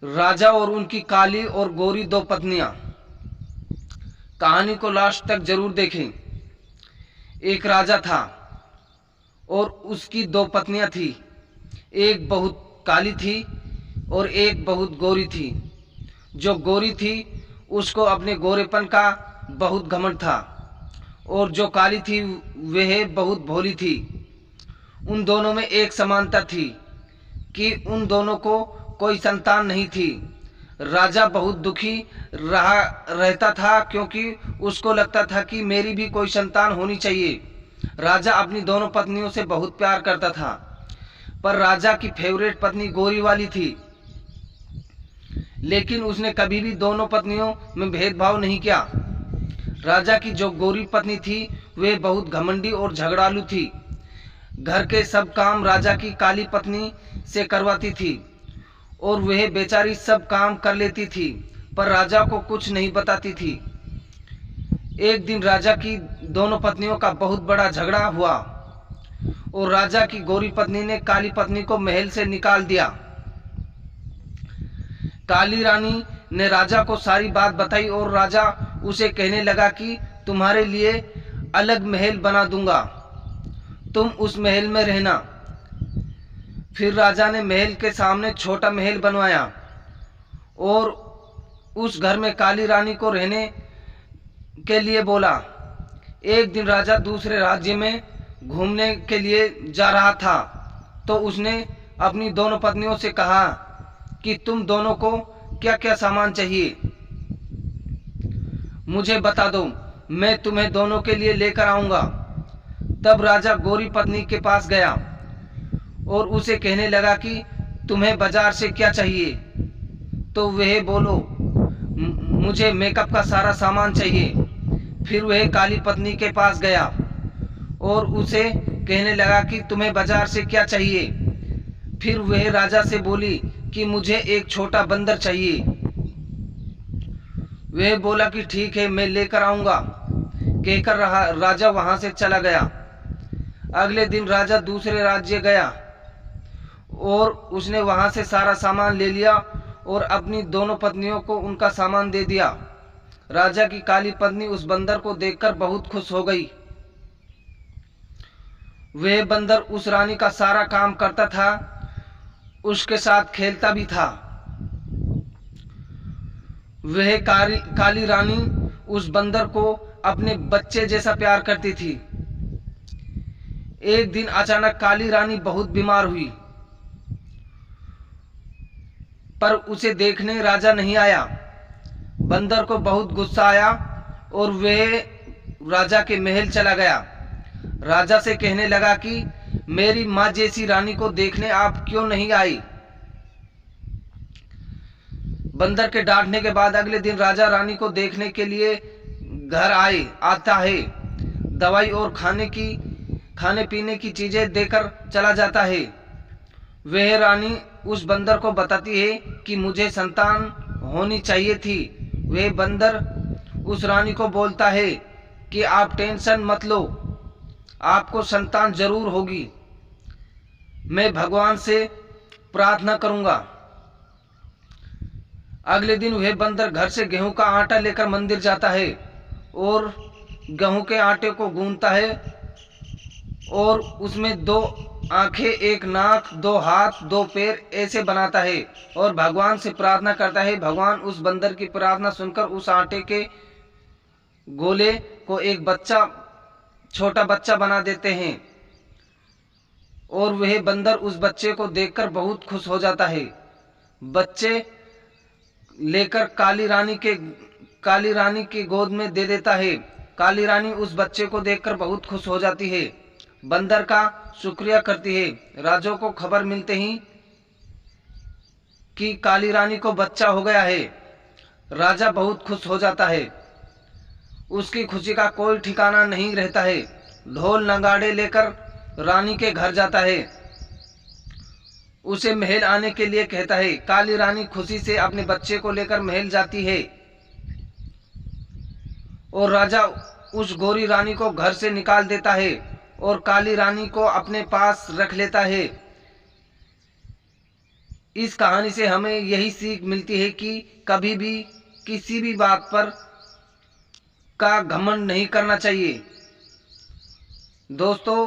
राजा और उनकी काली और गोरी दो पत्नियां। कहानी को लास्ट तक जरूर देखें। एक राजा था और उसकी दो पत्नियां थी। एक बहुत काली थी और एक बहुत गोरी थी। जो गोरी थी उसको अपने गोरेपन का बहुत घमंड था और जो काली थी वह बहुत भोली थी। उन दोनों में एक समानता थी कि उन दोनों को कोई संतान नहीं थी। राजा बहुत दुखी रहता था क्योंकि उसको लगता था कि मेरी भी कोई संतान होनी चाहिए। राजा अपनी दोनों पत्नियों से बहुत प्यार करता था, पर राजा की फेवरेट पत्नी गोरी वाली थी। लेकिन उसने कभी भी दोनों पत्नियों में भेदभाव नहीं किया। राजा की जो गोरी पत्नी थी वह बहुत घमंडी और झगड़ालू थी। घर के सब काम राजा की काली पत्नी से करवाती थी और वह बेचारी सब काम कर लेती थी, पर राजा को कुछ नहीं बताती थी। एक दिन राजा की दोनों पत्नियों का बहुत बड़ा झगड़ा हुआ और राजा की गोरी पत्नी ने काली पत्नी को महल से निकाल दिया। काली रानी ने राजा को सारी बात बताई और राजा उसे कहने लगा कि तुम्हारे लिए अलग महल बना दूंगा, तुम उस महल में रहना। फिर राजा ने महल के सामने छोटा महल बनवाया और उस घर में काली रानी को रहने के लिए बोला। एक दिन राजा दूसरे राज्य में घूमने के लिए जा रहा था तो उसने अपनी दोनों पत्नियों से कहा कि तुम दोनों को क्या क्या सामान चाहिए मुझे बता दो, मैं तुम्हें दोनों के लिए लेकर आऊंगा। तब राजा गोरी पत्नी के पास गया और उसे कहने लगा कि तुम्हें बाजार से क्या चाहिए। तो वह बोलो मुझे मेकअप का सारा सामान चाहिए। फिर वह काली पत्नी के पास गया और उसे कहने लगा कि तुम्हें बाजार से क्या चाहिए। फिर वह राजा से बोली कि मुझे एक छोटा बंदर चाहिए। वह बोला कि ठीक है, मैं लेकर आऊंगा। कहकर राजा वहां से चला गया। अगले दिन राजा दूसरे राज्य गया और उसने वहां से सारा सामान ले लिया और अपनी दोनों पत्नियों को उनका सामान दे दिया। राजा की काली पत्नी उस बंदर को देखकर बहुत खुश हो गई। वह बंदर उस रानी का सारा काम करता था, उसके साथ खेलता भी था। वह काली रानी उस बंदर को अपने बच्चे जैसा प्यार करती थी। एक दिन अचानक काली रानी बहुत बीमार हुई, पर उसे देखने राजा नहीं आया। बंदर को बहुत गुस्सा आया और वह राजा के महल चला गया। राजा से कहने लगा कि मेरी माँ जैसी रानी को देखने आप क्यों नहीं आई। बंदर के डांटने के बाद अगले दिन राजा रानी को देखने के लिए घर आता है। दवाई और खाने पीने की चीजें देकर चला जाता है। वह रानी उस बंदर को बताती है कि मुझे संतान होनी चाहिए थी। वह बंदर उस रानी को बोलता है कि आप टेंशन मत लो, आपको संतान जरूर होगी। मैं भगवान से प्रार्थना करूंगा। अगले दिन वह बंदर घर से गेहूं का आटा लेकर मंदिर जाता है और गेहूं के आटे को गूंथता है और उसमें दो आंखें, एक नाक, दो हाथ, दो पैर ऐसे बनाता है और भगवान से प्रार्थना करता है। भगवान उस बंदर की प्रार्थना सुनकर उस आटे के गोले को एक छोटा बच्चा बना देते हैं और वह बंदर उस बच्चे को देखकर बहुत खुश हो जाता है। बच्चे लेकर काली रानी की गोद में दे देता है। काली रानी उस बच्चे को देखकर बहुत खुश हो जाती है, बंदर का शुक्रिया करती है। राजा को खबर मिलते ही कि काली रानी को बच्चा हो गया है, राजा बहुत खुश हो जाता है। उसकी खुशी का कोई ठिकाना नहीं रहता है। ढोल नगाड़े लेकर रानी के घर जाता है, उसे महल आने के लिए कहता है। काली रानी खुशी से अपने बच्चे को लेकर महल जाती है और राजा उस गोरी रानी को घर से निकाल देता है और काली रानी को अपने पास रख लेता है। इस कहानी से हमें यही सीख मिलती है कि कभी भी किसी भी बात पर का घमंड नहीं करना चाहिए। दोस्तों,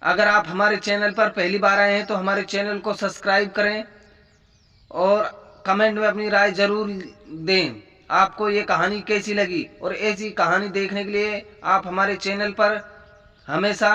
अगर आप हमारे चैनल पर पहली बार आए हैं तो हमारे चैनल को सब्सक्राइब करें और कमेंट में अपनी राय जरूर दें। आपको ये कहानी कैसी लगी, और ऐसी कहानी देखने के लिए आप हमारे चैनल पर हमेशा